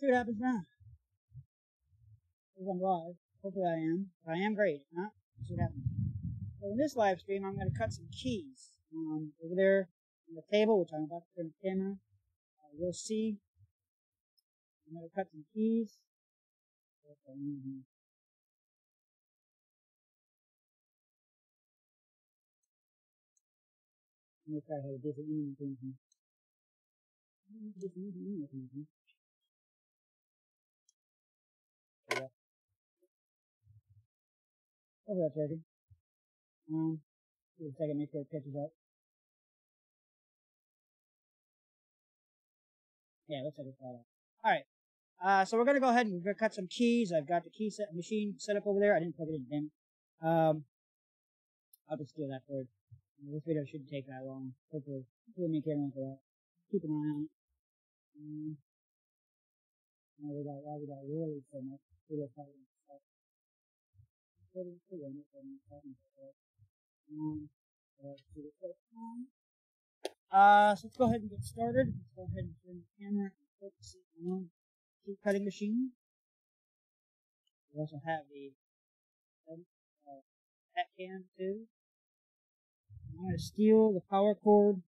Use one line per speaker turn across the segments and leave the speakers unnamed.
see what happens now. If I'm live. Hopefully I am. If I am, great. If not, let's see what happens. So in this live stream, I'm going to cut some keys. Over there on the table, which I'm about to turn the camera, you'll see. I'm going to cut some keys. I'm going to try to have a different thing. Hopefully that's working. Give it a second, make sure it catches up. Yeah, looks like it's got up. Alright. So we're going to go ahead and we're going to cut some keys. I've got the key set machine set up over there. I didn't plug it in again. I'll just do that for it. This video shouldn't take that long. Hopefully make everyone for that. Keep an eye on it. We got really so much video fighting stuff. So let's go ahead and get started. Let's go ahead and turn the camera and focus it on the cutting machine. We also have the ASEKen too. I'm going to steal the power cord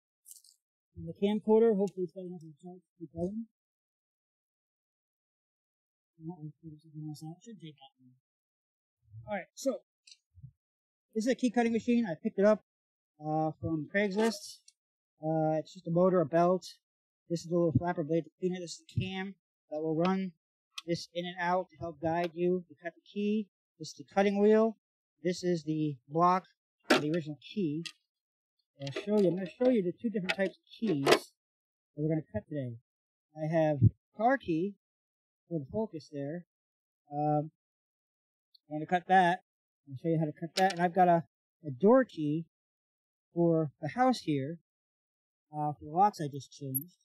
from the camcorder. Hopefully it's got enough of a charge to keep going. Should take that one. Alright, so this is a key cutting machine. I picked it up from Craigslist. It's just a motor, a belt. This is the little flapper blade to clean it. This is the cam that will run this in and out to help guide you to cut the key. This is the cutting wheel. This is the block of the original key. I'm going to show you the two different types of keys that we're going to cut today. I have car key for the focus there. I'm going to cut that. I'll show you how to cut that. And I've got a door key for the house here. For the locks I just changed.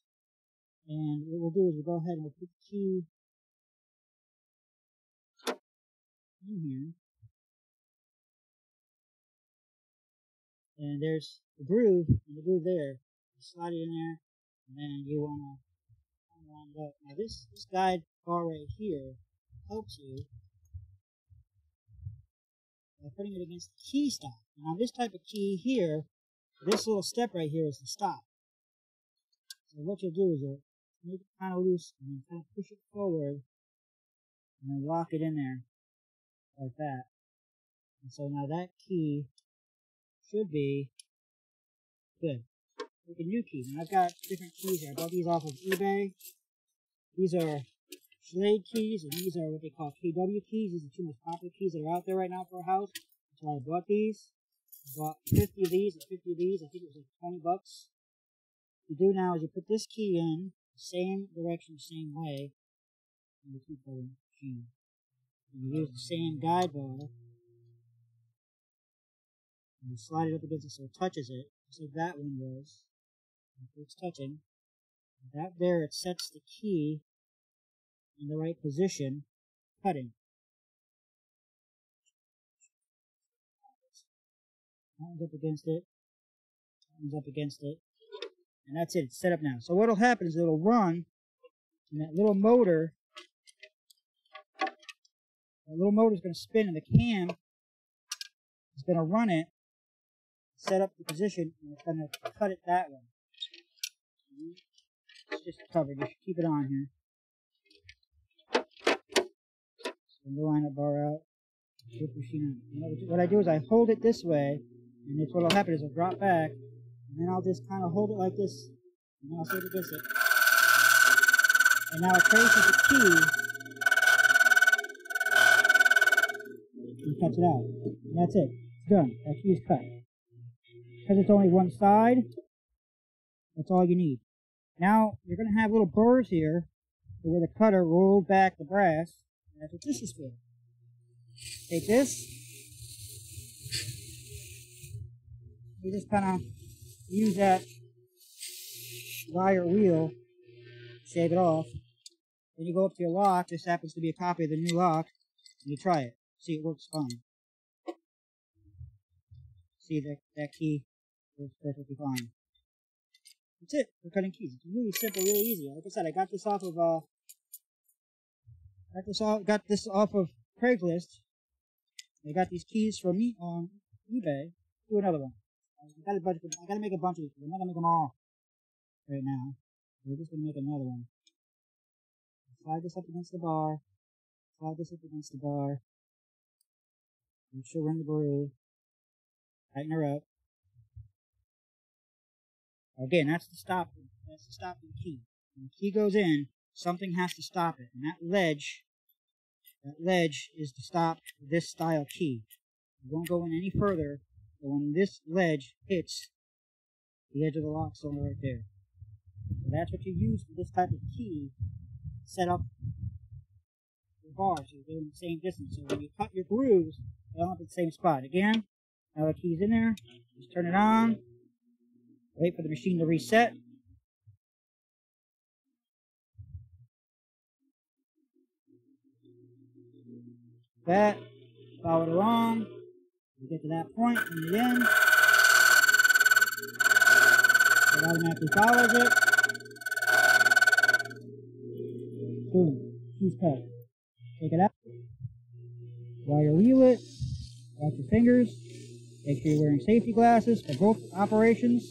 And what we'll do is we'll go ahead and we'll put the key in here. And there's the groove, and the groove there. You slide it in there, and then you want to line it up. Now this guide bar right here helps you by putting it against the key stop. Now this type of key here, this little step right here is the stop. So what you'll do is you'll make it kind of loose, and then kind of push it forward, and then lock it in there, like that. And so now that key should be good. Like a new key. Now I've got different keys here. I bought these off of eBay. These are Schlade keys, and these are what they call KW keys. These are the two most popular keys that are out there right now for a house. That's why I bought these. I bought 50 of these and 50 of these. I think it was like 20 bucks. What you do now is you put this key in the same direction, same way, in the key cutting machine. And you use the same guide bar. And you slide it up against it so it touches it, just like that one was. It's touching. That there, it sets the key in the right position, cutting. That one's up against it. That one's up against it. And that's it. It's set up now. So what'll happen is it'll run, and that little motor is going to spin, and the cam is going to run it, set up the position, and it's going to cut it that way. It's just covered. You should keep it on here. So the line up bar out. Put the machine on. What I do is I hold it this way, and it's what'll happen is it'll drop back, and then I'll just kind of hold it like this, and then I'll set it against it. And now it traces the key and cuts it out. And that's it. It's done. That key is cut. Because it's only one side, that's all you need. Now, you're going to have little burrs here where the cutter rolls back the brass, and that's what this is for. Take this, you just kind of use that wire wheel, shave it off, then you go up to your lock. This happens to be a copy of the new lock, and you try it. See, it works fine. See, that key works perfectly fine. That's it for cutting keys. It's really simple, really easy. Like I said, I got this off of Got this off of Craigslist. They got these keys from me on eBay. Do another one. I gotta make a bunch of these. I'm not gonna make them all right now. We're just gonna make another one. Slide this up against the bar. Slide this up against the bar. Make sure we're in the groove. Tighten her up. Again, that's the stop. That's the stop of the key. When the key goes in, something has to stop it. And that ledge is to stop this style key. It won't go in any further than when this ledge hits the edge of the lock cylinder right there. So that's what you use for this type of key. Set up your bars so they're in the same distance. So when you cut your grooves, they're all at the same spot. Again, now the key's in there. Just turn it on. Wait for the machine to reset. That. Follow it along. You get to that point in the end. It automatically follows it. Boom. Key's cut. Take it out. While you wheel it, watch your fingers. Make sure you're wearing safety glasses for both operations.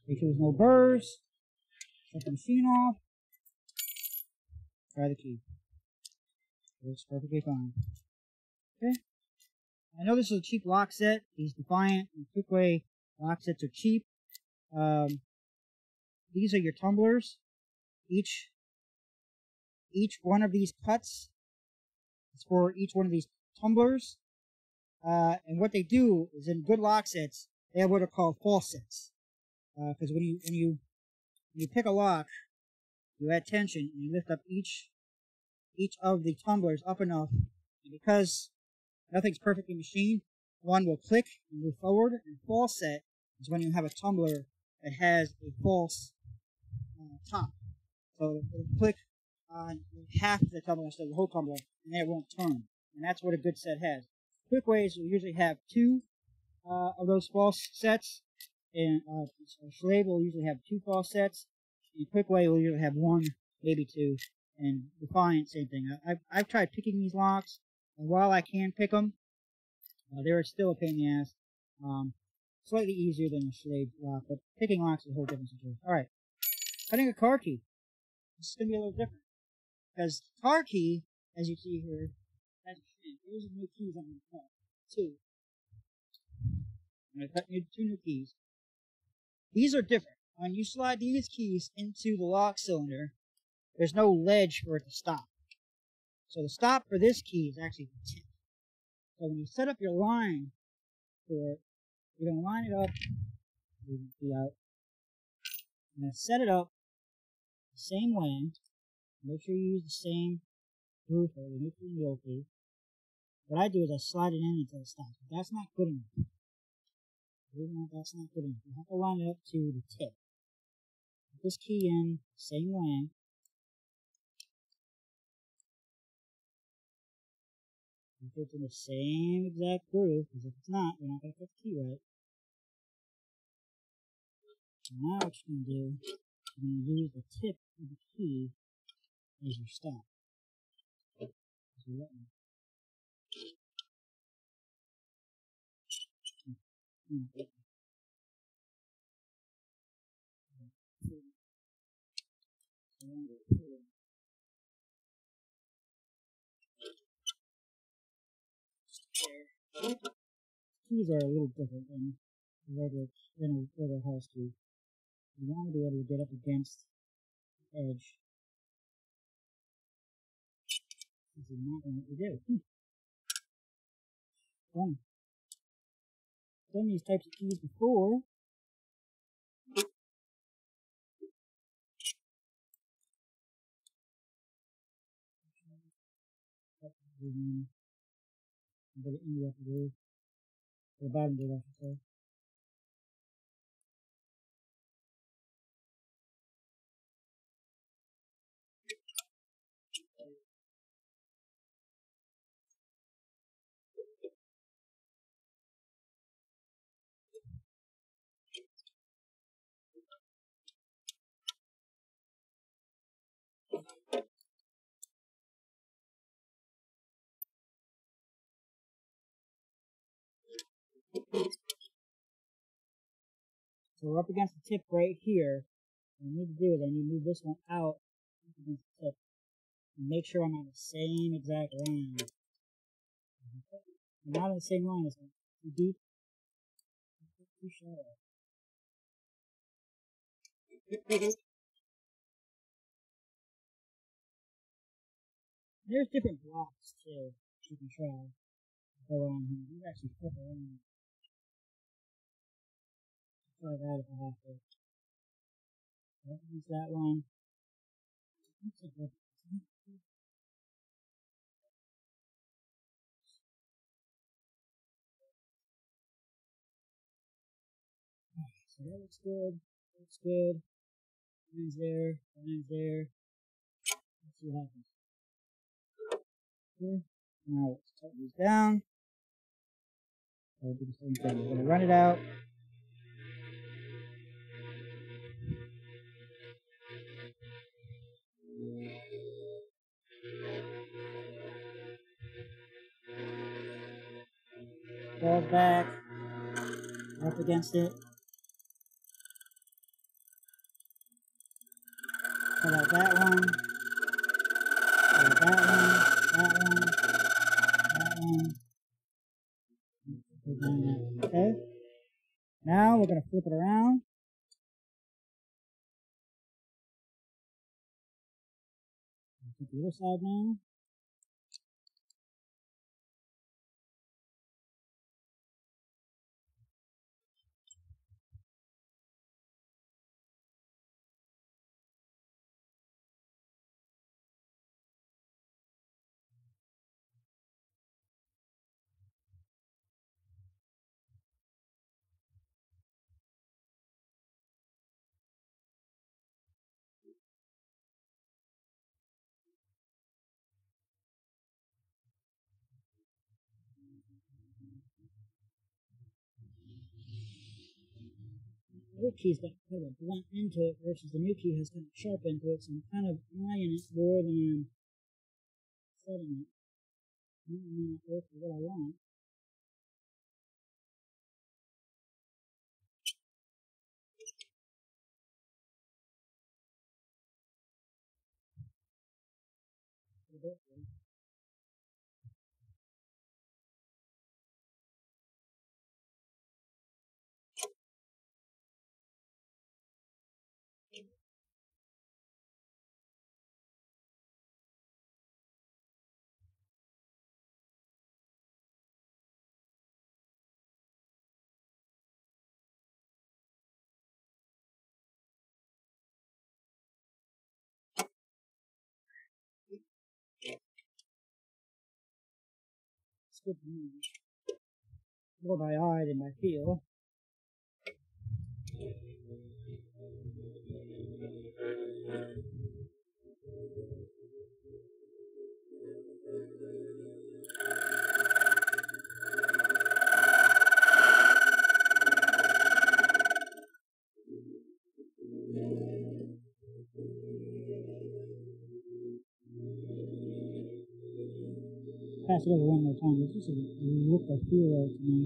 Make sure there's no burrs. Shut the machine off. Try the key. Works perfectly fine. Okay. I know this is a cheap lock set. These Defiant and Quickway lock sets are cheap. These are your tumblers. Each one of these cuts is for each one of these tumblers. And what they do is in good lock sets, they have what are called false sets. Because when you pick a lock, you add tension and you lift up each of the tumblers up enough, and because nothing's perfectly machined, one will click and move forward, and false set is when you have a tumbler that has a false top. So it'll click on half of the tumbler instead of the whole tumbler, and then it won't turn. And that's what a good set has. Quickways will usually have two of those false sets, and Schlage will usually have two false sets, and Quickway will usually have one, maybe two. And Defiant, same thing. I've tried picking these locks, and while I can pick them, they're still a pain in the ass. Slightly easier than a Schlage lock, but picking locks is a whole different situation. Alright, cutting a car key. This is going to be a little different. Because car key, as you see here, has a shank. Here's the new keys I'm going to cut. Two. I'm going to cut two new keys. These are different. When you slide these keys into the lock cylinder, there's no ledge for it to stop. So the stop for this key is actually the tip. So when you set up your line for it, you're going to line it up. You're going to set it up the same way. Make sure you use the same groove for the neutral and wheel key. What I do is I slide it in until it stops. But that's not good enough. That's not good enough. You have to line it up to the tip. Put this key in the same way. If it's in the same exact groove, because if it's not, you're not going to put the key right. So now what you're going to do, you're going to use the tip of the key as your stop. Keys are a little different than a regular house key. You want to be able to get up against the edge. This is not what we do. Done these types of keys before. Put it in the upper groove. The bottom groove, I should say. So we're up against the tip right here. What I need to do is I need to move this one out against the tip and make sure I'm on the same exact line. I'm not on the same line as too deep, too shallow. There's different blocks too you can try. Go on here. You can actually flip around. Try that if I have to. Use that one. So that looks good. Looks good. Line's there. Line's there. Let's see what happens. Okay. Now let's tighten these down. I'll do the same thing. We're going to run it out. Falls back. Up against it. Pull out that one. Pull out that one. That one. That one. Okay. Now we're going to flip it around. To the other side now. The old key's got kind of a blunt end to it versus the new key has kind of sharp end to it, so I'm kind of eyeing it more than I'm setting it. It may not work for what I want. It's good to me. More by eye than by feel. Pass it over one more time. It's just a look I feel right to me.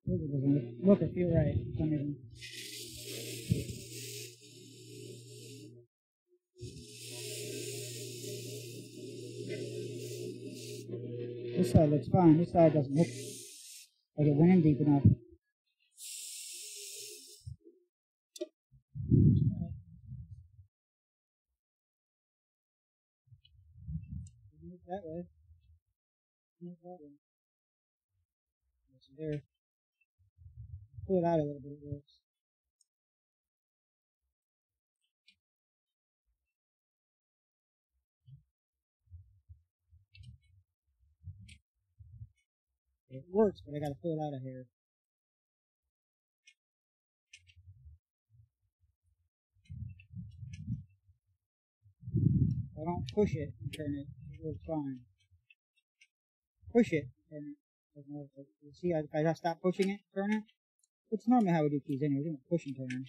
It doesn't look or feel right for some reason. This side looks fine. This side doesn't look like it went in deep enough. Move that way. Move that way. There. Pull it out a little bit. It works. It works, but I gotta pull it out of here. I don't push it and turn it. It works fine. Push it and turn it. You see, I gotta stop pushing it, turn it. It's normally how we do keys anyway. We don't push and turn.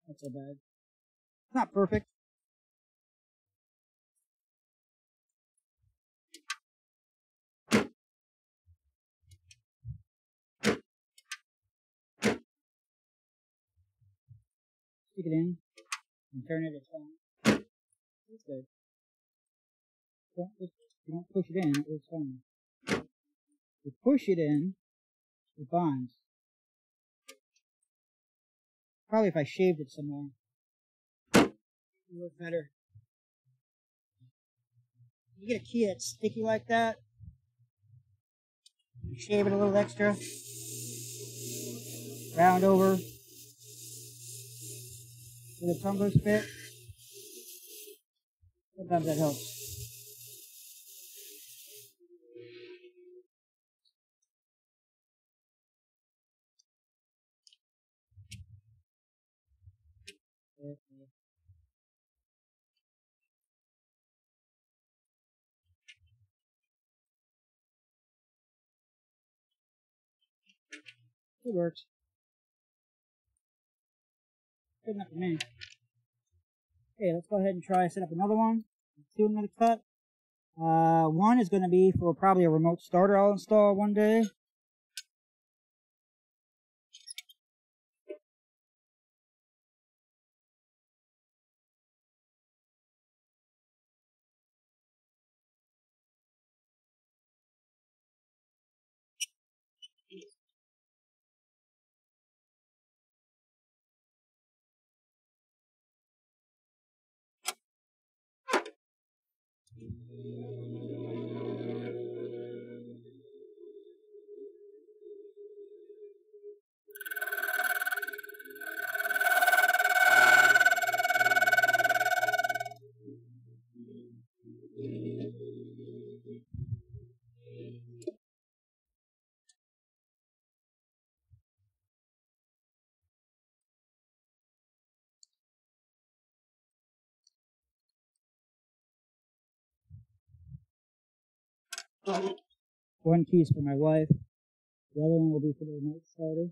Not so bad. It's not perfect. Stick it in and turn it. It's fine. It's good. You don't push it in. It's fine. You push it in, it bonds. Probably if I shaved it some more, it would work better. You get a key that's sticky like that, you shave it a little extra, round over, where the tumblers fit. Sometimes that helps. It works. Good enough for me. Okay, let's go ahead and try set up another one. Two I'm going to cut. One is going to be for probably a remote starter I'll install one day. One key is for my wife. The other one will be for the remote starter.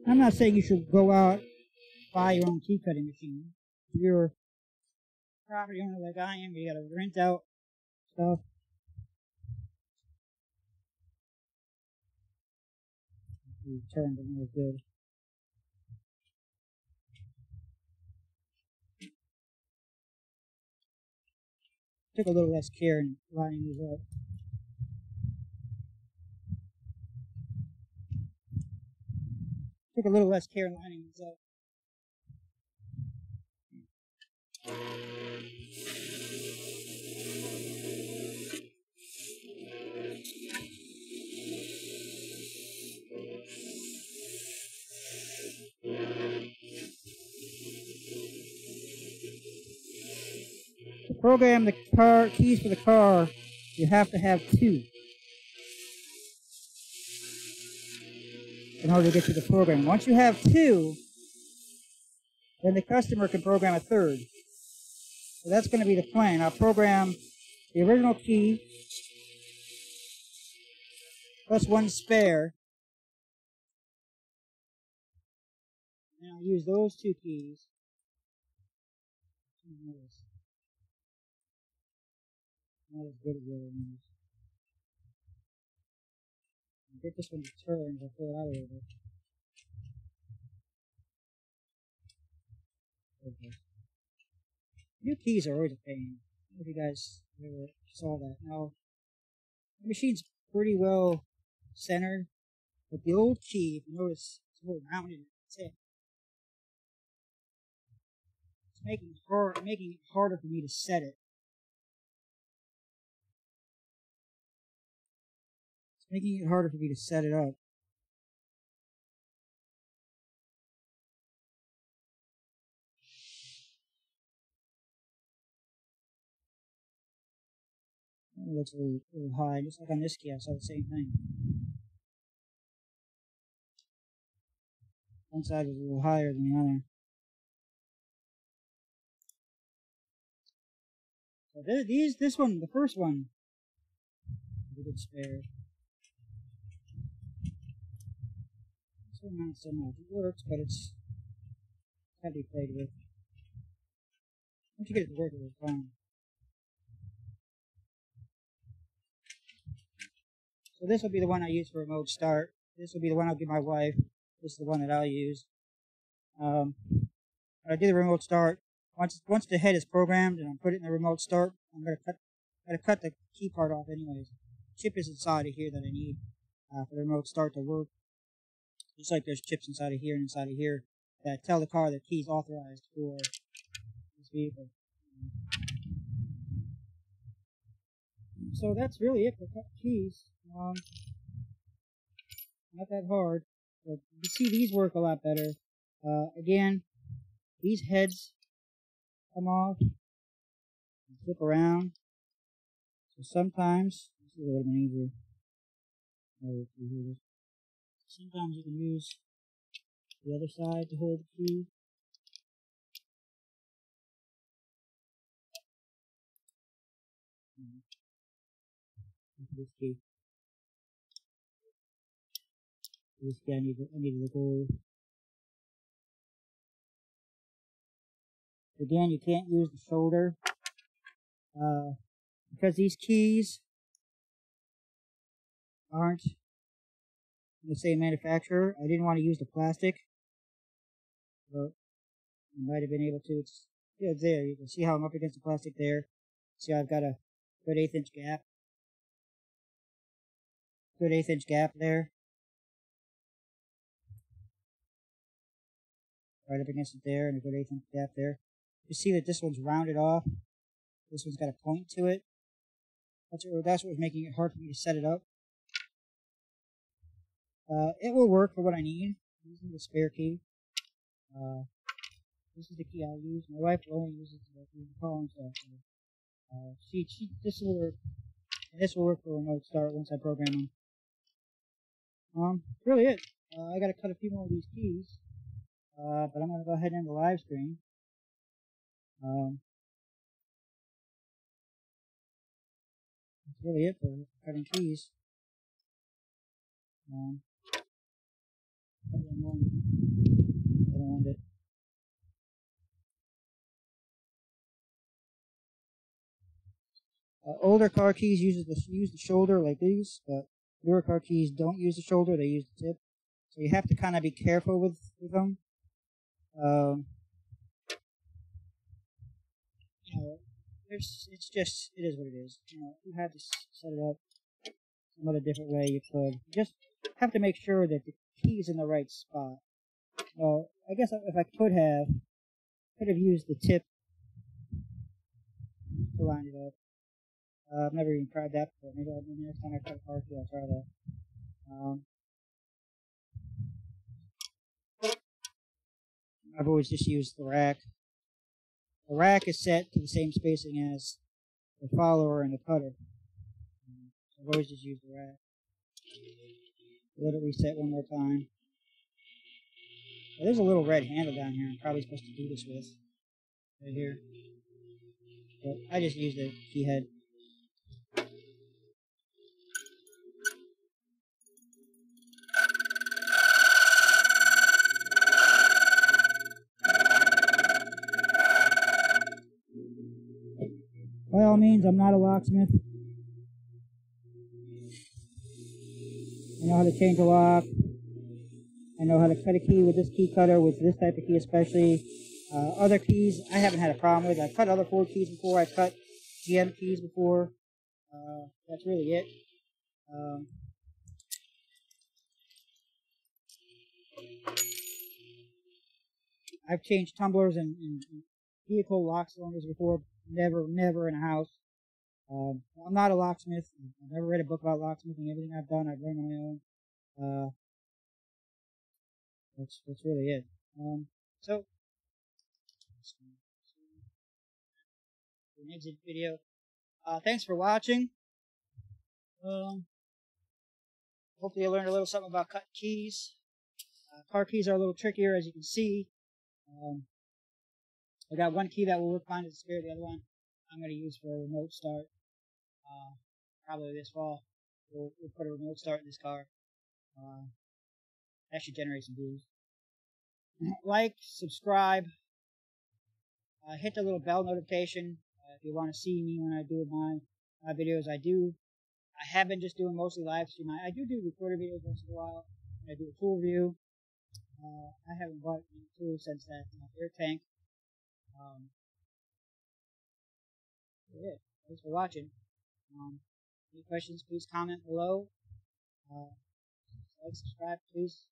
I'm not saying you should go out and buy your own key cutting machine. If you're a property owner like I am, you gotta rent out stuff. You turned it was good. Took a little less care in lining these up. Took a little less care in lining these up. To program the car keys for the car, you have to have two in order to get to the program. Once you have two, then the customer can program a third. So that's going to be the plan. I'll program the original key plus one spare. And I'll use those two keys. Not as good as the other ones. Get this one to turn, I'll pull it out a little bit. Okay. New keys are always a pain. I don't know if you guys ever saw that. Now, the machine's pretty well centered, but the old key, if you notice, it's a little rounded at the tip. It's making it harder for me to set it. It's making it harder for me to set it up. It looks a little high, just like on this key, I saw the same thing. One side was a little higher than the other. So this one, the first one, is a good spare. This one not so much. It works, but it's had to be played with. Once you get it to work, it works fine. So this will be the one I use for remote start. This will be the one I'll give my wife. This is the one that I'll use. When I do the remote start, once the head is programmed and I put it in the remote start, I'm gonna cut the key part off anyways. Chip is inside of here that I need for the remote start to work. Just like there's chips inside of here and inside of here that tell the car the key's authorized for this vehicle. So that's really it for cut keys. Not that hard. But you see these work a lot better. Again, these heads come off and flip around. So sometimes, this is a little bit easier. Sometimes you can use the other side to hold the key. This key. This key I needed the gold. Again, you can't use the shoulder because these keys aren't the same manufacturer. I didn't want to use the plastic, but I might have been able to. It's there. You can see how I'm up against the plastic there. See how I've got a good 1/8 inch gap. Good 1/8 inch gap there. Right up against it there, and a good 1/8 inch gap there. You see that this one's rounded off. This one's got a point to it. That's what was making it hard for me to set it up. It will work for what I need. I'm using the spare key. This is the key I'll use. My wife only uses the phone stuff. This will work. And this will work for remote start once I program them. That's really it. I gotta cut a few more of these keys. But I'm gonna go ahead and end the live stream. That's really it for cutting keys. I don't want it. Older car keys use the shoulder like these, but newer car keys don't use the shoulder; they use the tip. So you have to kind of be careful with them. It is what it is. If you had to set it up some other different way, you could. You just have to make sure that the key's in the right spot. I guess if I could have used the tip to line it up. I've never even tried that before. Maybe next time I cut a car key, I'll try that. I've always just used the rack. The rack is set to the same spacing as the follower and the cutter. So I've always just used the rack. Let it reset one more time. There's a little red handle down here I'm probably supposed to do this with. Right here. But I just used the key head. By all means, I'm not a locksmith. I know how to change a lock. I know how to cut a key with this key cutter, with this type of key especially. Other keys I haven't had a problem with. I've cut other Ford keys before. I've cut GM keys before. That's really it. Um, I've changed tumblers and vehicle lock cylinders before. Never in a house. I'm not a locksmith. I've never read a book about locksmithing. Everything I've done, I've learned on my own. That's really it. So, an exit video. Thanks for watching. Hopefully you learned a little something about cutting keys. Car keys are a little trickier, as you can see. I got one key that will work fine as a spare. The other one I'm going to use for a remote start. Probably this fall. We'll put a remote start in this car. That should generate some views. Like, subscribe, hit the little bell notification if you want to see me when I do my videos. I have been just doing mostly live stream. I do recorded videos once in a while. I do a tool review. I haven't bought any tools since that air tank. Yeah, thanks for watching. Any questions, please comment below. Like, subscribe, please.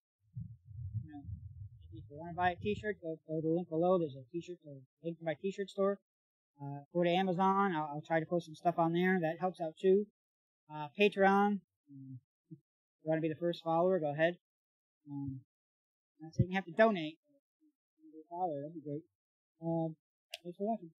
If you want to buy a t-shirt, go to the link below. There's a t-shirt, link to my t-shirt store. Go to Amazon. I'll try to post some stuff on there. That helps out too. Patreon. If you want to be the first follower, go ahead. Not saying you have to donate. Be a follower, that'd be great. Thanks for watching.